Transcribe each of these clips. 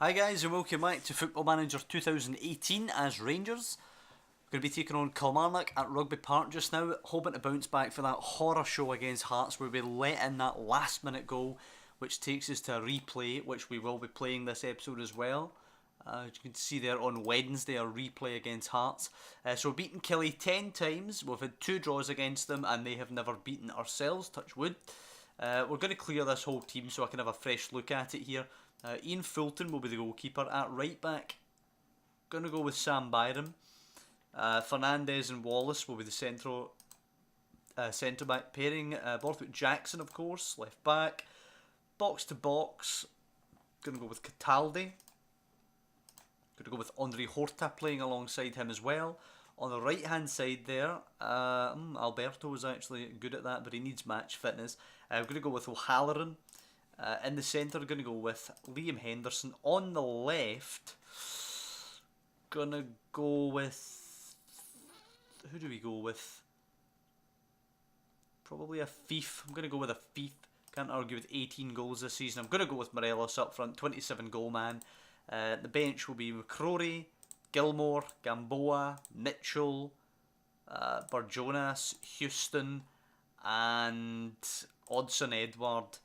Hi guys and welcome back to Football Manager 2018 as Rangers. We're going to be taking on Kilmarnock at Rugby Park just now, hoping to bounce back for that horror show against Hearts where we let in that last minute goal, which takes us to a replay, which we will be playing this episode as well. As you can see there on Wednesday, a replay against Hearts. So we've beaten Killie 10 times, we've had 2 draws against them and they have never beaten ourselves, touch wood. We're going to clear this whole team so I can have a fresh look at it here. Ian Fulton will be the goalkeeper. At right back, going to go with Sam Byram. Fernandez and Wallace will be the centre back pairing. Borthwick Jackson, of course, left back. Box to box, going to go with Cataldi. Going to go with Andre Horta playing alongside him as well. On the right hand side there, Alberto was actually good at that, but he needs match fitness. We're going to go with O'Halloran. In the centre, going to go with Liam Henderson. On the left, going to go with... Who do we go with? Probably a Fief. I'm going to go with a Fief. Can't argue with 18 goals this season. I'm going to go with Morelos up front, 27 goal man. The bench will be McCrory, Gilmore, Gamboa, Mitchell, Burjonas, Houston, and Odson Edward.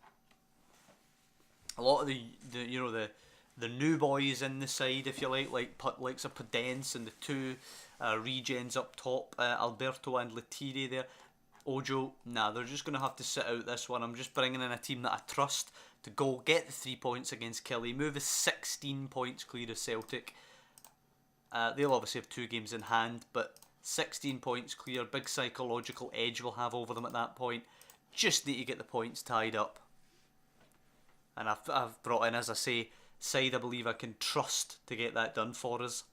A lot of the new boys in the side, if you like a Podence and the 2 regens up top, Alberto and Letire there. Ojo, nah, they're just going to have to sit out this one. I'm just bringing in a team that I trust to go get the 3 points against Killie. Move is 16 points clear of Celtic. They'll obviously have 2 games in hand, but 16 points clear. Big psychological edge we'll have over them at that point. Just need to get the points tied up. And I've brought in, as I say, side I believe I can trust to get that done for us.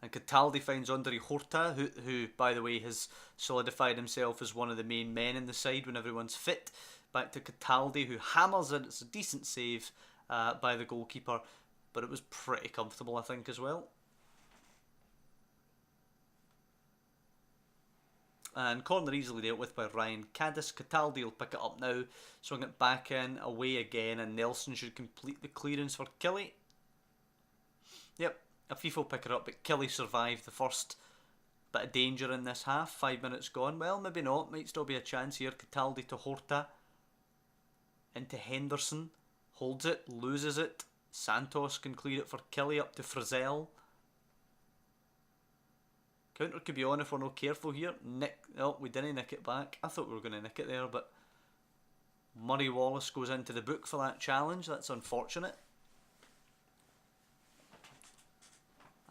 And Cataldi finds Andre Horta, who by the way has solidified himself as one of the main men in the side when everyone's fit. Back to Cataldi, who hammers it. It's a decent save by the goalkeeper, but it was pretty comfortable, I think, as well. And corner easily dealt with by Ryan Caddis. Cataldi will pick it up now, swing it back in, away again, and Nelson should complete the clearance for Killie. Yep, a FIFA will pick it up, but Killie survived the first bit of danger in this half. 5 minutes gone. Well, maybe not. Might still be a chance here. Cataldi to Horta. Into Henderson. Holds it, loses it. Santos can clear it for Killie up to Frizzell. Counter could be on if we're not careful here. Oh, we didn't nick it back. I thought we were going to nick it there, but Murray Wallace goes into the book for that challenge. That's unfortunate.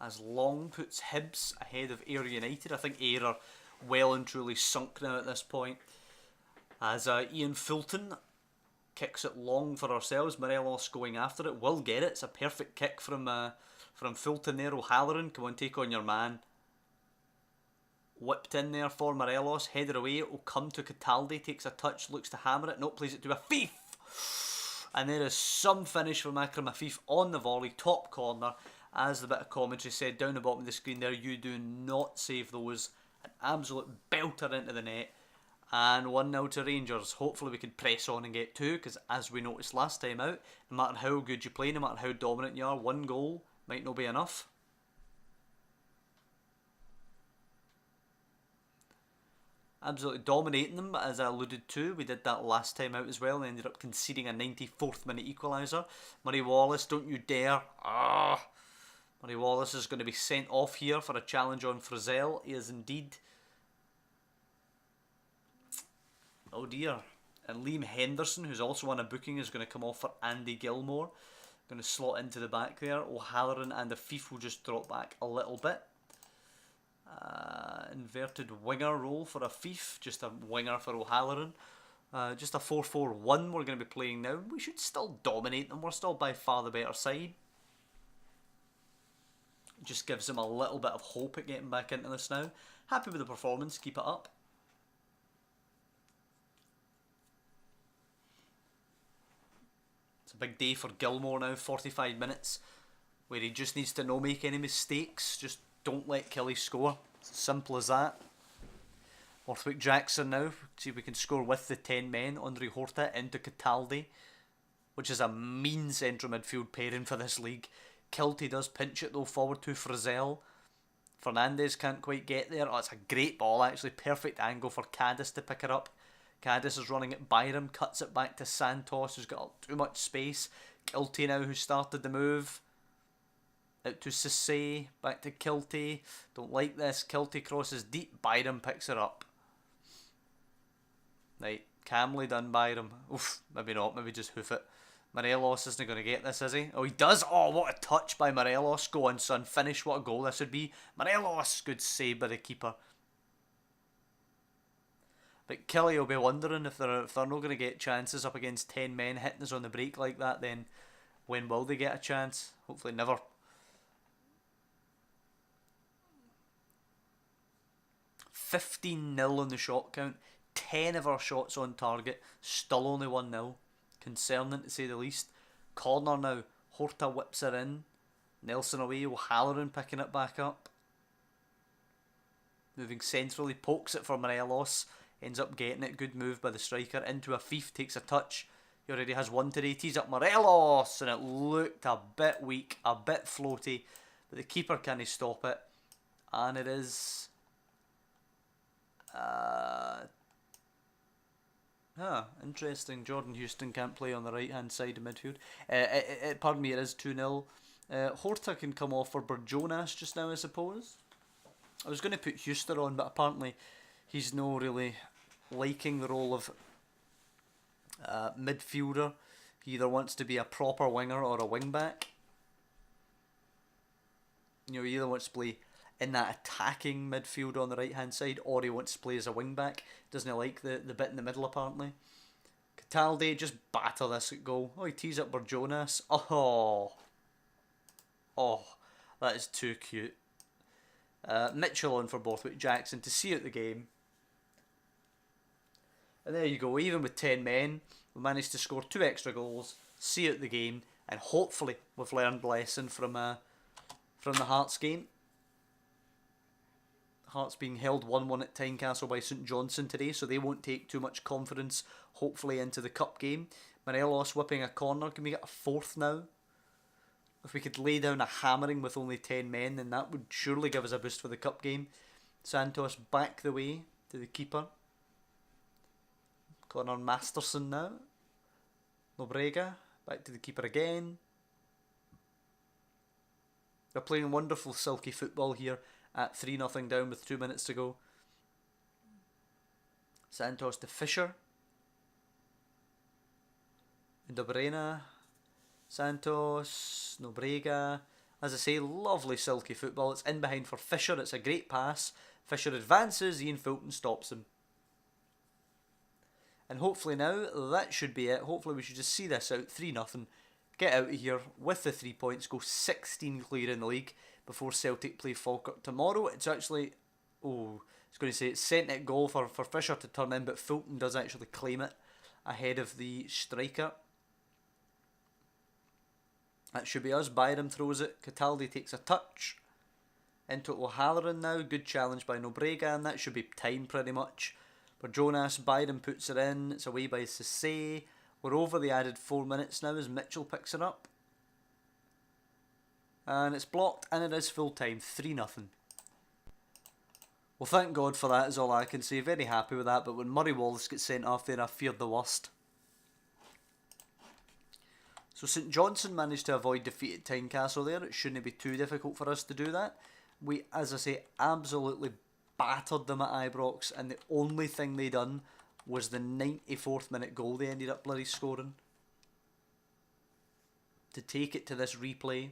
As Long puts Hibs ahead of Ayr United. I think Ayr are well and truly sunk now at this point. As Ian Fulton kicks it long for ourselves. Morelos going after it. Will get it. It's a perfect kick from Fulton there. O'Halloran, come on, take on your man. Whipped in there for Morelos, headed away, it will come to Cataldi, takes a touch, looks to hammer it, no, plays it to a Fief! And there is some finish from Akram Afif on the volley, top corner. As the bit of commentary said down the bottom of the screen there, you do not save those. An absolute belter into the net. And 1-0 to Rangers. Hopefully we can press on and get 2, because as we noticed last time out, no matter how good you play, no matter how dominant you are, 1 goal might not be enough. Absolutely dominating them, as I alluded to. We did that last time out as well and ended up conceding a 94th minute equaliser. Murray Wallace, don't you dare. Murray Wallace is going to be sent off here for a challenge on Frizzell. He is indeed. Oh dear. And Liam Henderson, who's also on a booking, is going to come off for Andy Gilmore. Going to slot into the back there. O'Halloran and the Fief will just drop back a little bit. Inverted winger role for a Fief, just a winger for O'Halloran. Just a 4-4-1 we're going to be playing now. We should still dominate them, we're still by far the better side. Just gives them a little bit of hope at getting back into this now. Happy with the performance, keep it up. It's a big day for Gilmore now, 45 minutes, where he just needs to not make any mistakes, just don't let Killie score. It's as simple as that. Borthwick Jackson now. See if we can score with the 10 men. Andre Horta into Cataldi. which is a mean central midfield pairing for this league. Kilty does pinch it though forward to Frizzell. Fernandez can't quite get there. Oh, it's a great ball actually. Perfect angle for Caddis to pick it up. Caddis is running at Byram, cuts it back to Santos, who's got too much space. Kilty now, who started the move. Out to Cisse, back to Kilty. Don't like this. Kilty crosses deep. Byram picks it up. Right, calmly done, Byram. Oof, maybe not. Maybe just hoof it. Morelos isn't going to get this, is he? Oh, he does. Oh, what a touch by Morelos. Go on, son. Finish. What a goal this would be. Morelos. Good save by the keeper. But Kelly will be wondering if they're not going to get chances up against 10 men hitting us on the break like that, then when will they get a chance? Hopefully never. 15-0 on the shot count. 10 of our shots on target. Still only 1-0. Concerning to say the least. Corner now. Horta whips her in. Nelson away. O'Halloran picking it back up. Moving centrally. Pokes it for Morelos. Ends up getting it. Good move by the striker. Into Afif. Takes a touch. He already has one today. Tees up Morelos. And it looked a bit weak. A bit floaty. But the keeper can't stop it. And it is... interesting. Jordan Houston can't play on the right hand side of midfield. Pardon me, it is 2-0. Horta can come off for Burjonas just now, I suppose. I was going to put Houston on, but apparently he's no really liking the role of midfielder. He either wants to be a proper winger or a wing back. You know, he either wants to play in that attacking midfield on the right hand side, or he wants to play as a wing back. Doesn't he like the bit in the middle apparently? Cataldi, just batter this at goal. Oh, he tees up Burjonas. Oh, that is too cute. Mitchell on for Borthwick Jackson to see out the game. And there you go, even with 10 men, we managed to score 2 extra goals, see out the game, and hopefully we've learned a lesson from the Hearts game. Hearts being held 1-1 at Tynecastle by St Johnstone today, so they won't take too much confidence, hopefully, into the cup game. Morelos whipping a corner. Can we get a fourth now? If we could lay down a hammering with only 10 men, then that would surely give us a boost for the cup game. Santos back the way to the keeper. Corner Masterson now. Nobrega back to the keeper again. They're playing wonderful silky football here at 3-0 down with 2 minutes to go. Santos to Fisher. Indobrena. Santos. Nobrega. As I say, lovely silky football. It's in behind for Fisher. It's a great pass. Fisher advances. Ian Fulton stops him. And hopefully now, that should be it. Hopefully we should just see this out. 3-0. Get out of here with the 3 points. Go 16 clear in the league before Celtic play Falkirk tomorrow. It's actually... Oh, I was going to say it's sent it goal for Fisher to turn in, but Fulton does actually claim it ahead of the striker. That should be us. Byram throws it. Cataldi takes a touch. Into O'Halloran now. Good challenge by Nobrega, and that should be time pretty much. For Jonas, Byram puts it in. It's away by Cisse. We're over the added 4 minutes now as Mitchell picks it up. And it's blocked, and it is full time. 3-0. Well, thank God for that is all I can say. Very happy with that, but when Murray Wallace gets sent off there, I feared the worst. So St Johnstone managed to avoid defeat at Tynecastle there. It shouldn't be too difficult for us to do that. We, as I say, absolutely battered them at Ibrox, and the only thing they done was the 94th minute goal they ended up bloody scoring. To take it to this replay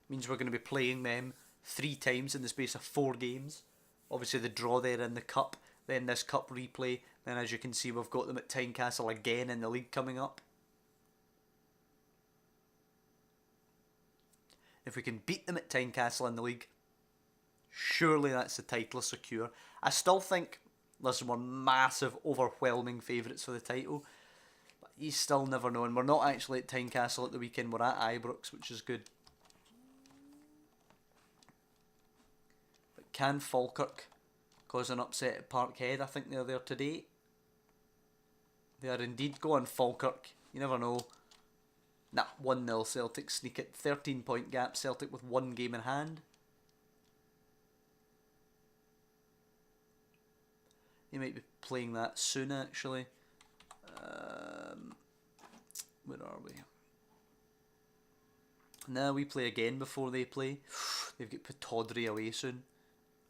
means we're going to be playing them 3 times in the space of 4 games. Obviously the draw there in the cup, then this cup replay, then as you can see we've got them at Tynecastle again in the league coming up. If we can beat them at Tynecastle in the league, surely that's the title secure. I still think, listen, we're massive, overwhelming favourites for the title, but you still never know, and we're not actually at Tynecastle at the weekend, we're at Ibrox, which is good. But can Falkirk cause an upset at Parkhead? I think they're there today. They are indeed. Go on, Falkirk. You never know. Nah, 1-0 Celtic sneak it. 13-point gap. Celtic with one game in hand. They might be playing that soon, actually. Where are we? Now we play again before they play. They've got Pataudry away soon.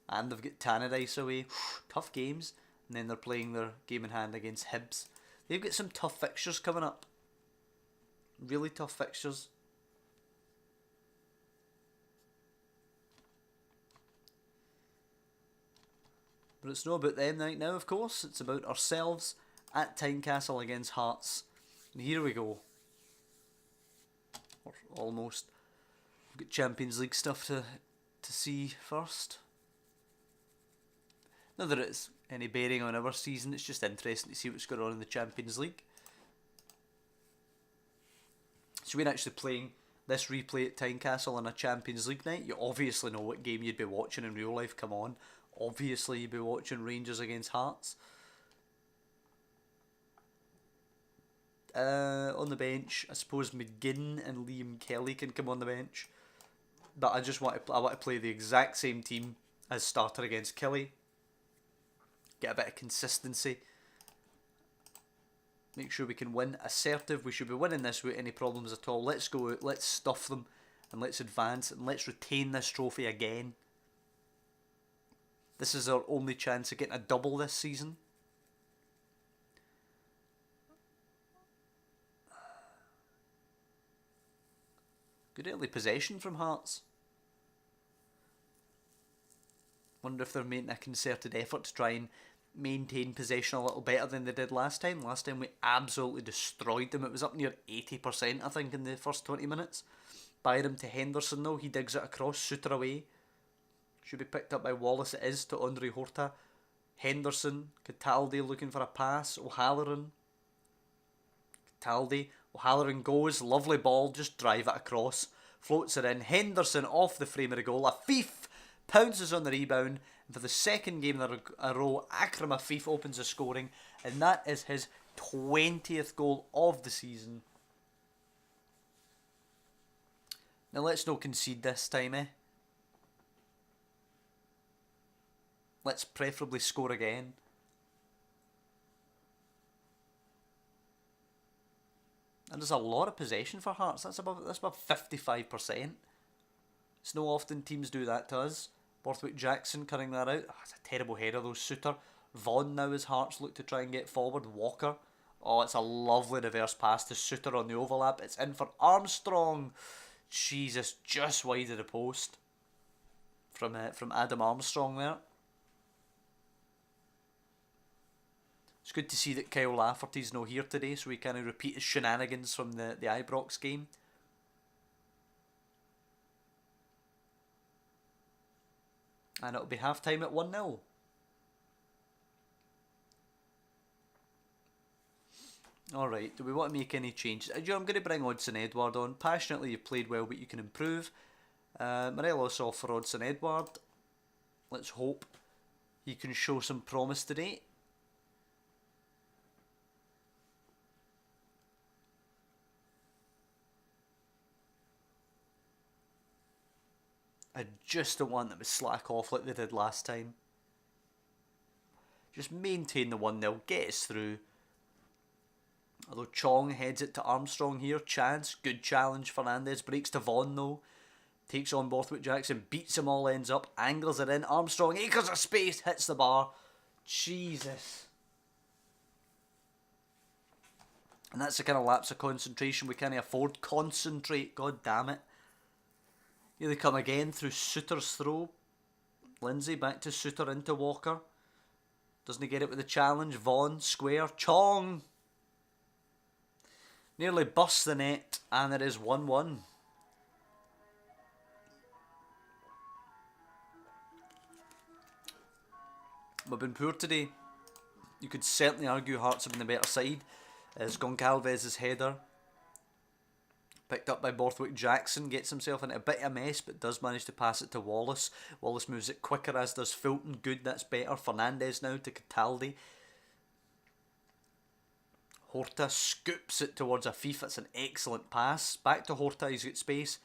And they've got Tannadice away. Tough games. And then they're playing their game in hand against Hibs. They've got some tough fixtures coming up. Really tough fixtures. But it's not about them right now, of course. It's about ourselves at Tynecastle against Hearts. And here we go. Or almost. We've got Champions League stuff to see first. Not that it's any bearing on our season, it's just interesting to see what's going on in the Champions League. So we're actually playing this replay at Tynecastle on a Champions League night. You obviously know what game you'd be watching in real life, come on. Obviously you'd be watching Rangers against Hearts. On the bench, I suppose McGinn and Liam Kelly can come on the bench. But I want to play the exact same team as starter against Kelly. Get a bit of consistency. Make sure we can win. Assertive. We should be winning this without any problems at all. Let's go out. Let's stuff them. And let's advance. And let's retain this trophy again. This is our only chance of getting a double this season. Good early possession from Hearts. Wonder if they're making a concerted effort to try and maintain possession a little better than they did last time. Last time we absolutely destroyed them. It was up near 80%, I think, in the first 20 minutes. Byram to Henderson, though. He digs it across. Suter away. Should be picked up by Wallace. It is to Andre Horta. Henderson. Cataldi looking for a pass. O'Halloran. Cataldi. O'Halloran goes. Lovely ball. Just drive it across. Floats it in. Henderson off the frame of the goal. Afif pounces on the rebound. And for the second game in a row, Akram Afif opens the scoring. And that is his 20th goal of the season. Now let's not concede this time, eh? Let's preferably score again. And there's a lot of possession for Hearts. That's above 55%. It's no often teams do that to us. Borthwick Jackson cutting that out. Oh, it's a terrible header though. Suter. Vaughan now as Hearts look to try and get forward. Walker. Oh, it's a lovely reverse pass to Suter on the overlap. It's in for Armstrong. Jesus, just wide of the post. From Adam Armstrong there. It's good to see that Kyle Lafferty's not here today, so we kind of repeat his shenanigans from the Ibrox game. And it'll be half time at 1-0. Alright, do we want to make any changes? I'm going to bring Odsonne Edouard on. Passionately, you've played well, but you can improve. Morelos off for Odsonne Edouard. Let's hope he can show some promise today. I just don't want them to slack off like they did last time. Just maintain the 1-0, get us through. Although Chong heads it to Armstrong here. Chance, good challenge. Fernandez breaks to Vaughan though. Takes on Borthwick Jackson, beats him all ends up, angles it in. Armstrong, acres of space, hits the bar. Jesus. And that's the kind of lapse of concentration we can't afford. Concentrate, god damn it. Here they come again through Suter's throw. Lindsay back to Suter into Walker. Doesn't he get it with the challenge? Vaughan, square, Chong. Nearly busts the net, and it is 1-1. We've been poor today. You could certainly argue Hearts have been the better side. As Goncalves' header. Picked up by Borthwick Jackson, gets himself into a bit of a mess, but does manage to pass it to Wallace. Wallace moves it quicker, as does Fulton. Good, that's better. Fernandez now to Cataldi. Horta scoops it towards Afif. It's an excellent pass. Back to Horta, he's got space.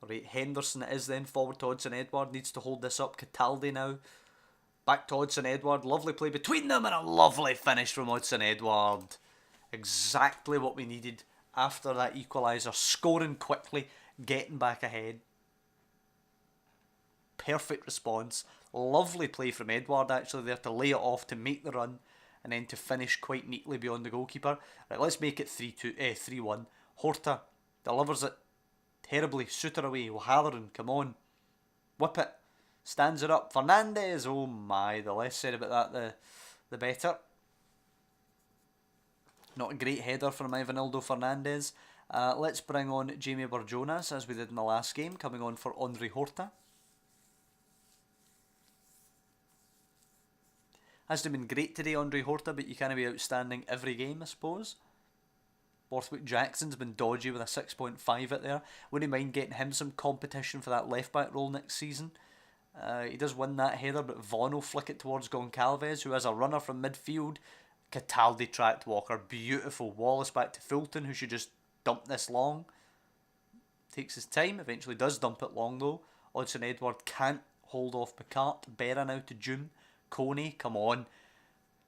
Right, Henderson it is then, forward to Hodgson-Edouard, needs to hold this up. Cataldi now. Back to Hodgson-Edouard, lovely play between them and a lovely finish from Hodgson-Edouard. Exactly what we needed after that equaliser. Scoring quickly, getting back ahead. Perfect response. Lovely play from Edouard actually there to lay it off, to make the run, and then to finish quite neatly beyond the goalkeeper. Right, let's make it 3-1. Horta delivers it terribly. Suter away. O'Halloran, come on. Whip it. Stands it up. Fernandez. Oh my, the less said about that, the better. Not a great header from Ivanildo Fernandez. Let's bring on Jamie Barjonas, as we did in the last game, coming on for Andre Horta. Hasn't been great today, Andre Horta, but you can't be outstanding every game, I suppose. Borthwick Jackson's been dodgy with a 6.5 out there. Wouldn't mind getting him some competition for that left-back role next season. He does win that header, but Vaughan will flick it towards Goncalves, who has a runner from midfield. Cataldi tracked Walker. Beautiful. Wallace back to Fulton, who should just dump this long. Takes his time. Eventually does dump it long, though. Hodgson-Edouard can't hold off Picard. Berra now to June. Coney, come on.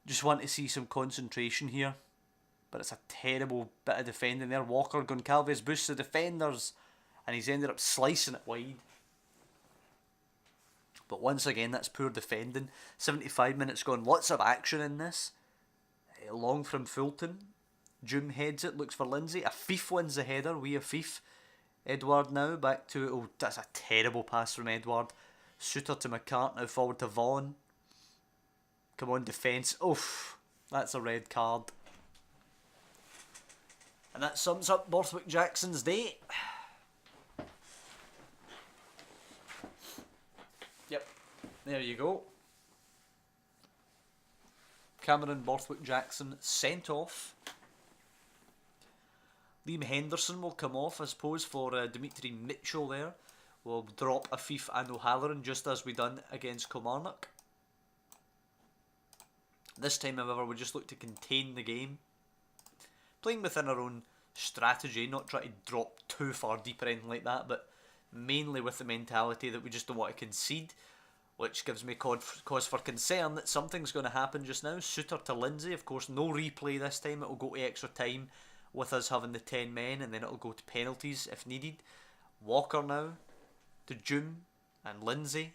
Just want to see some concentration here. But it's a terrible bit of defending there. Walker, Goncalves boosts the defenders. And he's ended up slicing it wide. But once again, that's poor defending. 75 minutes gone. Lots of action in this. Long from Fulton. June heads it. Looks for Lindsay. Afif wins the header. Afif. Edouard now back to... Oh, that's a terrible pass from Edouard. Suter to McCart. Now forward to Vaughan. Come on, defence. Oof. That's a red card. And that sums up Borthwick Jackson's day. Yep. There you go. Cameron Borthwick Jackson sent off. Liam Henderson will come off, I suppose, for Dimitri Mitchell there. We'll drop Afif and O'Halloran, just as we done against Kilmarnock. This time, however, we just look to contain the game. Playing within our own strategy, not try to drop too far deep or anything like that, but mainly with the mentality that we just don't want to concede, which gives me cause for concern that something's going to happen just now. Suter to Lindsay, of course, no replay this time. It'll go to extra time with us having the 10 men, and then it'll go to penalties if needed. Walker now to June and Lindsay.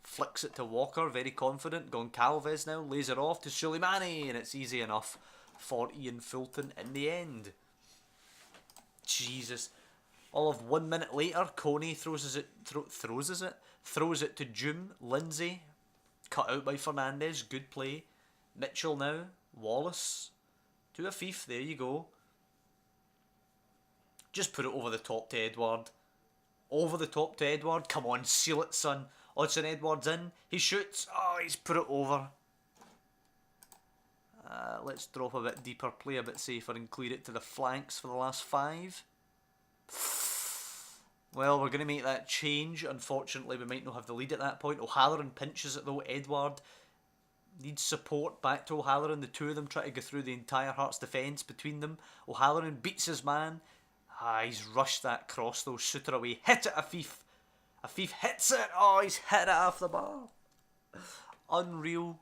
Flicks it to Walker, very confident. Goncalves now lays it off to Suleimani, and it's easy enough for Ian Fulton in the end. Jesus. All of 1 minute later, Coney throws it to June. Lindsay, cut out by Fernandez, good play. Mitchell now, Wallace to Afif, there you go. Just put it over the top to Edouard. Over the top to Edouard, come on, seal it, son. Hodgson-Edouard's in, he shoots, oh, he's put it over. Let's drop a bit deeper, play a bit safer and clear it to the flanks for the last 5. Well, we're going to make that change. Unfortunately, we might not have the lead at that point. O'Halloran pinches it though. Edouard needs support. Back to O'Halloran. The two of them try to go through the entire Hearts defence between them. O'Halloran beats his man. He's rushed that cross though. Suter away. Hit it, Afif. Afif hits it. Oh, he's hit it off the bar. Unreal.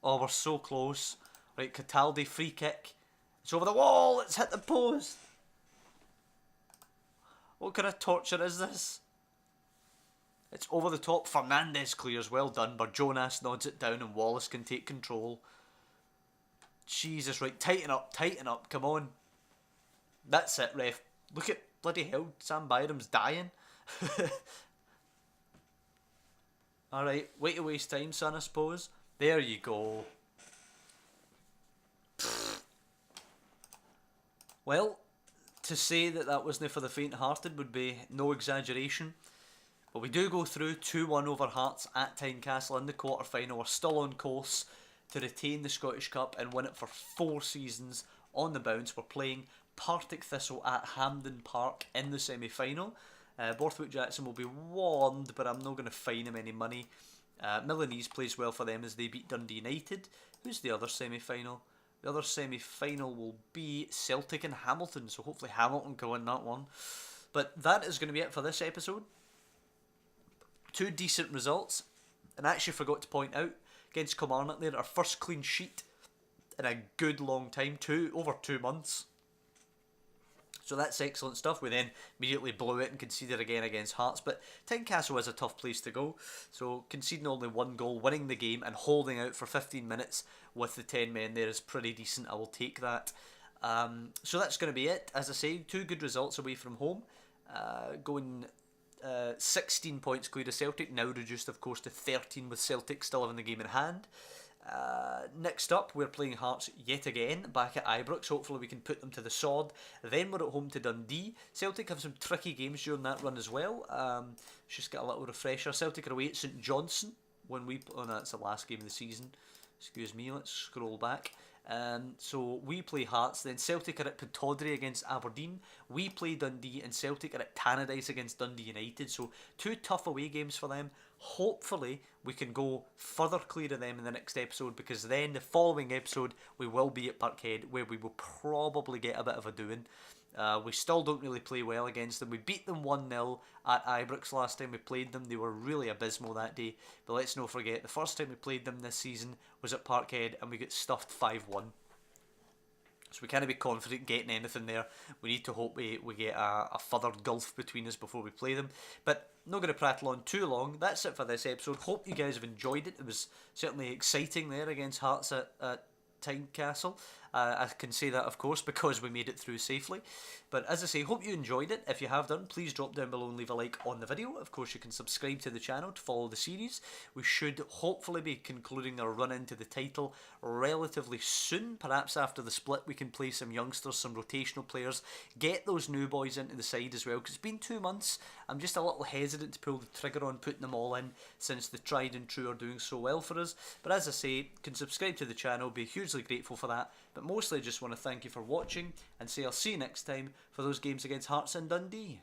Oh, we're so close. Right, Cataldi, free kick. It's over the wall. It's hit the post. What kind of torture is this? It's over the top. Fernandez clears. Well done. Barjonas nods it down and Wallace can take control. Jesus, right. Tighten up. Come on. That's it, ref. Look at bloody hell. Sam Byram's dying. Alright. Way to waste time, son, I suppose. There you go. Well, to say that wasn't for the faint-hearted would be no exaggeration. But we do go through 2-1 over Hearts at Tynecastle in the quarter-final. We're still on course to retain the Scottish Cup and win it for 4 seasons on the bounce. We're playing Partick Thistle at Hampden Park in the semi-final. Borthwick Jackson will be warned, but I'm not going to fine him any money. Milanese plays well for them as they beat Dundee United. Who's the other semi-final? The other semi-final will be Celtic and Hamilton, so hopefully Hamilton can win that one. But that is going to be it for this episode. 2 decent results, and I actually forgot to point out, against Kilmarnock there, our first clean sheet in a good long time, over 2 months. So that's excellent stuff. We then immediately blew it and conceded again against Hearts. But Tynecastle is a tough place to go. So conceding only 1 goal, winning the game and holding out for 15 minutes with the 10 men there is pretty decent. I will take that. So that's going to be it. As I say, 2 good results away from home. Going 16 points clear of Celtic. Now reduced, of course, to 13 with Celtic still having the game in hand. Next up, we're playing Hearts yet again back at Ibrox. Hopefully we can put them to the sword. Then we're at home to Dundee. Celtic have some tricky games during that run as well. Just get a little refresher. Celtic are away at St Johnstone when we... Oh no, that's the last game of the season. Excuse me, let's scroll back. So we play Hearts, then Celtic are at Pittodrie against Aberdeen, we play Dundee, and Celtic are at Tannadice against Dundee United. So 2 tough away games for them. Hopefully we can go further clear of them in the next episode, because then the following episode we will be at Parkhead, where we will probably get a bit of a doing. We still don't really play well against them. We beat them 1-0 at Ibrox last time we played them. They were really abysmal that day. But let's not forget, the first time we played them this season was at Parkhead and we got stuffed 5-1. So we can't be confident getting anything there. We need to hope we get a further gulf between us before we play them. But not going to prattle on too long. That's it for this episode. Hope you guys have enjoyed it. It was certainly exciting there against Hearts at Tynecastle. I can say that, of course, because we made it through safely. But as I say, hope you enjoyed it. If you have done, please drop down below and leave a like on the video. Of course, you can subscribe to the channel to follow the series. We should hopefully be concluding our run into the title relatively soon. Perhaps after the split, we can play some youngsters, some rotational players, get those new boys into the side as well, because it's been 2 months. I'm just a little hesitant to pull the trigger on putting them all in, since the tried and true are doing so well for us. But as I say, you can subscribe to the channel, be hugely grateful for that. But mostly I just want to thank you for watching and say I'll see you next time for those games against Hearts and Dundee.